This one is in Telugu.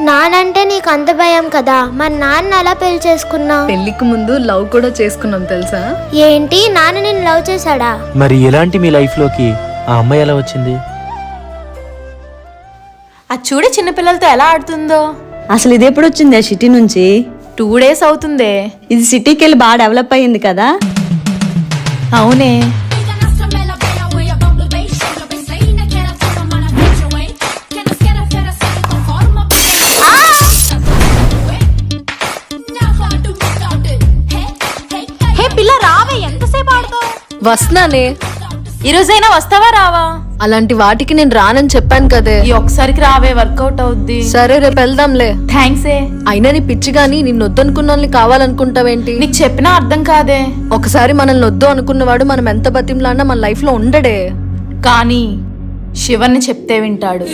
నానంటే నీకు అంత భయం కదా, మరి నాన్న ఎలా పెళ్లి చేసుకున్నావు? పెళ్లికి ముందు లవ్ కూడా చేసుకున్నాం తెలుసా? ఏంటి, నాన్న నిన్ను లవ్ చేశాడా? మరి ఎలాంటి మీ లైఫ్ లోకి ఆ అమ్మాయి ఎలా వచ్చింది? అది చూడే చిన్నపిల్లలతో ఎలా ఆడుతుందో. అసలు ఇది ఎప్పుడు వచ్చింది ఆ సిటీ నుంచి? 2 days అవుతుందే. ఇది సిటీకి వెళ్ళి బాగా డెవలప్ అయ్యింది కదా. అవునే. హే పిల్ల రావే, ఎంతసేపు ఆడుతావు? వస్తున్నానే. ఈరోజైనా వస్తావా రావా? అలాంటి వాటికి నేను రానని చెప్పాను కదే. ఈ ఒక్కసారికి రావే, వర్కౌట్ అవుద్ది. సరే రేపు వెళ్దాంలే. థ్యాంక్స్ ఏ. అయినా నీ పిచ్చి గాని నిన్ను వద్దనుకున్న వాళ్ళని కావాలనుకుంటావేంటి? నీకు చెప్పినా అర్థం కాదే. ఒకసారి మనల్ని వద్దు అనుకున్నవాడు మనం ఎంత బతిమలాడినా మన లైఫ్ లో ఉండడే. కానీ శివన్ని చెప్తే వింటాడు.